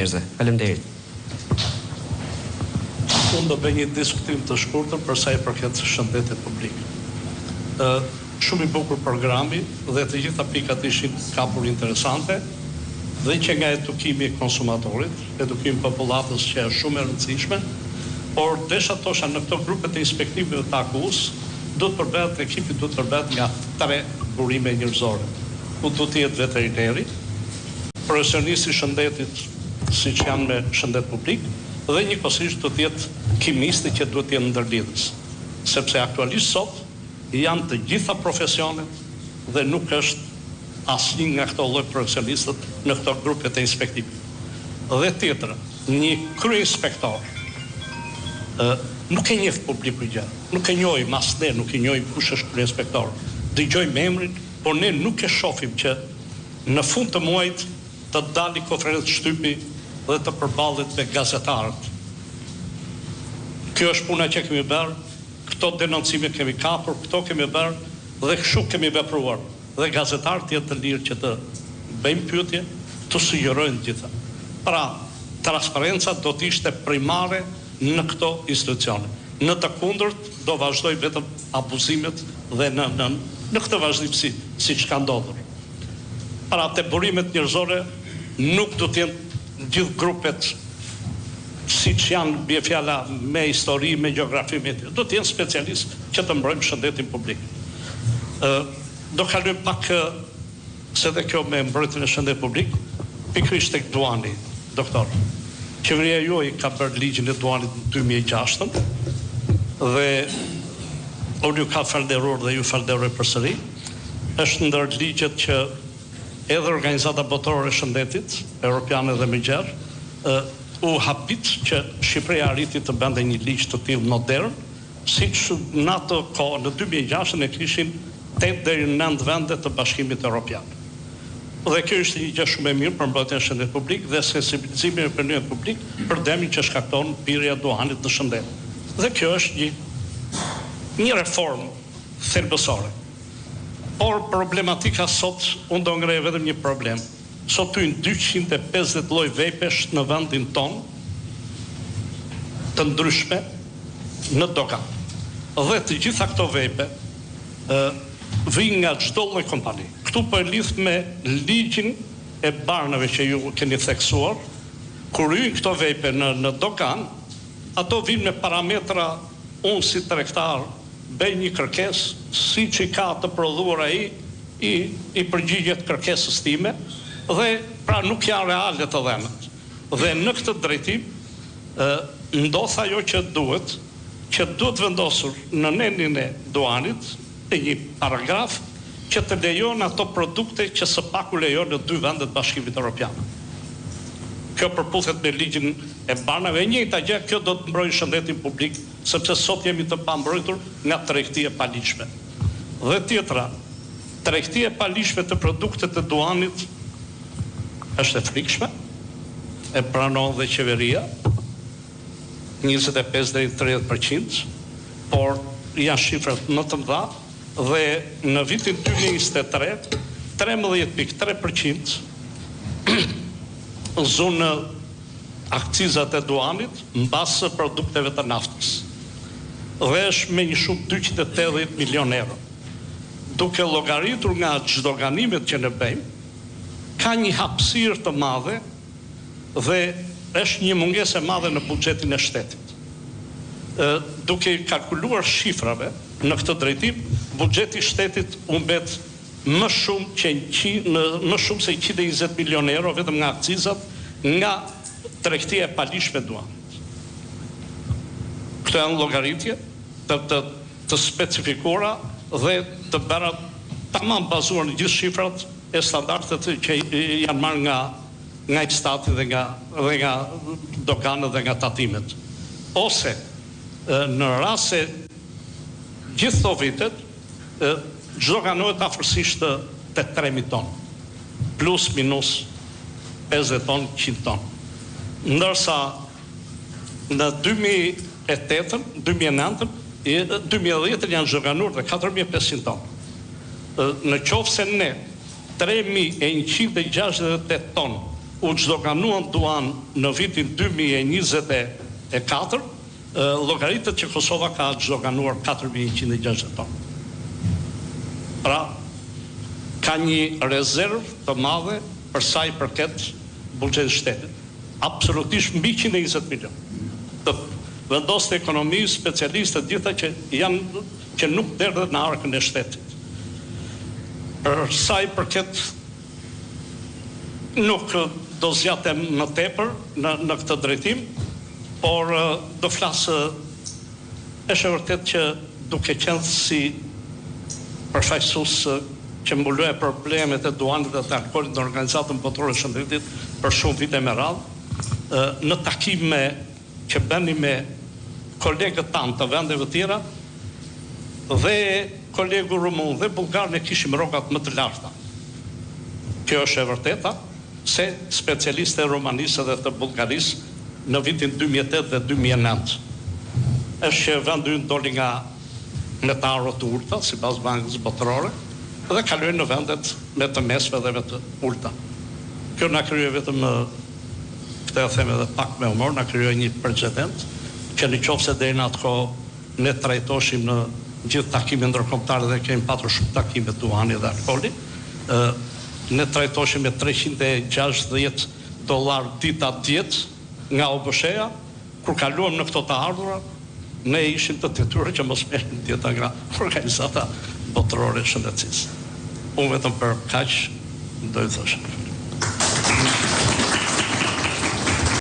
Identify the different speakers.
Speaker 1: Faleminderit.
Speaker 2: Unë do bëj një diskutim të shkurtër për sa i përket shëndetit publik. Shumë i bukur programi dhe të gjitha pikat ishin kapur interesante dhe që nga edukimi i konsumatorit, edukimi i popullatës që është shumë e rëndësishme, por desha tosha në këto grupet e inspektimeve të AKU-s ekipi duhet përbëhet nga 3 burime njerëzore. Ku duhet të jetë veterineri, profesionisti i shëndetit siç janë me shëndet publik, dhe njëkohësisht duhet të jetë kimisti që duhet të jetë ndërlidhës. Sepse aktualisht sot janë të gjitha profesionet dhe nuk është asnjë nga këto lloj profesionistët në këto grupet e inspektimit. Dhe tjetra, një kryeinspektor nuk e njeh publiku gjë, nuk e njohim mas ne, nuk e njohim kush është kryeinspektor. Dëgjojmë emrin, por ne nuk e shohim që në fund të muajit të dali konferencë shtypi dhe të përballet me gazetarët. Kjo është puna që kemi bërë, këto denoncime kemi kapur, këto kemi bërë dhe kështu kemi vepruar. Dhe gazetarët jetë të lirë që të bëjmë pyetje, të sugjerojnë gjitha. Pra, transparenca do të ishte primare në këto institucione. Në të kundërt do vazhdoj vetëm abuzimet dhe në këtë vazhdim si që ka ndodhur. Pra, te burimet njerëzore nuk do të jenë gjithë grupet si që janë bie fjala me histori, me gjeografi, do të jenë specialistë që të mbrojmë shëndetin publik. Do kalojmë pak se dhe kjo me mbrojtjen e shëndetit publik, pikërisht tek duani, doktor. Qeveria juaj ka bërë ligjin e duanit në 2006 dhe unë ju ka falderuar dhe ju falderoj përsëri. Është ndër ligjet që edhe Organizata Botërore e Shëndetit, Europiane dhe më gjerë, u habit që Shqipëria arriti të bënte një ligj të tillë modern, siç në ato kohë në 2006 ne kishin 8 deri në 9 vende të Bashkimit Evropian. Dhe kjo është një gjë shumë e mirë për mbrojtjen e shëndetit publik dhe sensibilizimin e opinionit publik për dëmin që shkakton pirja e duanit në shëndet. Dhe kjo është një reformë thelbësore. Por problematika sot, unë do ngrej vetëm një problem. Sot hyjnë 250 lloj vepesh në vendin ton të ndryshme në dogan. Dhe të gjitha këto vepe vijnë nga çdo lloj kompani. Këtu po e lidh me ligjin e barnave që ju keni theksuar, kur hyjnë këto vepe në dogan, ato vijnë me parametra, unë si tregtar bëj një kërkesë siç i ka të prodhuar ai i përgjigjet kërkesës time dhe pra nuk janë reale të dhënat. Dhe në këtë drejtim ndodh ajo që duhet vendosur në nenin e duanit e një paragraf që të lejon ato produkte që së paku lejon në 2 vendet Bashkimit Evropian. Kjo përputhet me ligjin e barnave, e njëjta gjë, kjo do të mbrojë shëndetin publik, sepse sot jemi të pambrojtur nga tregtia e paligjshme. Dhe tjetra, tregtia e paligjshme të produktet të duanit është e frikshme, e pranon dhe qeveria, 25 deri 30%, por janë shifrat më të mëdha dhe në vitin 2023 13.3% zonë akcizat e duanit mbas produkteve të naftës. Dhe është me një shumë 280 milion euro. Duke llogaritur nga çdoganimet që ne bëjmë, ka një hapësirë të madhe dhe është një mungesë e madhe në buxhetin e shtetit. Duke kalkuluar shifrave në këtë drejtim, buxheti i shtetit u mbet më shumë se 120 milion euro vetëm nga akcizat, nga tregtia e paligjshme duanit. Këto janë llogaritje të specifikuara dhe të bëra tamam bazuar në gjithë shifrat e standardet që janë marrë nga stati dhe nga doganët dhe nga tatimet. Ose në rast se gjithë këto vitet çdo kanohet afërsisht te 3.000 ton, plus minus 50 ton, 100 ton. Ndërsa në 2008, 2009, 2010 janë zhganuar dhe 4.500 ton. Në qoftë se ne 3.168 ton u çdoganuan duan në vitin 2024, llogaritet që Kosova ka çdoganuar 4160 tonë. Pra, ka një rezervë të madhe për sa i përket buxhetit shtetit. Absolutisht mbi 120 milion. Të vendosë të ekonomi, specialistët gjitha që nuk derdhet në arkën e shtetit. Për sa i përket nuk do zgjatem më tepër në këtë drejtim, por do flasë, është e vërtet që duke qenë si përfaqësues që mbuloi problemet e duanit dhe të alkoolit në Organizatën Botërore të Shëndetit për shumë vite me radhë, në takime që bëni me kolegët tanë të vendeve tjera dhe kolegu rumun dhe bulgar ne kishim rrogat më të larta. Kjo është e vërteta se specialiste romanisë dhe të Bullgarisë në vitin 2008 dhe 2009. Është që vendi ynë doli nga metarët të ulta, sipas Bankës Botërore, dhe kalojnë në vendet me të mesme dhe me të ulta. Kjo na krijoi vetëm, këtë e them edhe pak me humor, na krijoi një precedent që nëse deri në atë kohë ne trajtoshim në gjithë takimet ndërkombëtare dhe kemi patur shumë takime duani dhe alkooli, ne trajtoshim me $360 dita dietë nga OBSH-ja, kur kaluam në këto të ardhura, ne ishim të detyruar që mos merrim dieta nga Organizata Botërore e Shëndetësisë. Unë vetëm për kaq do të thosha.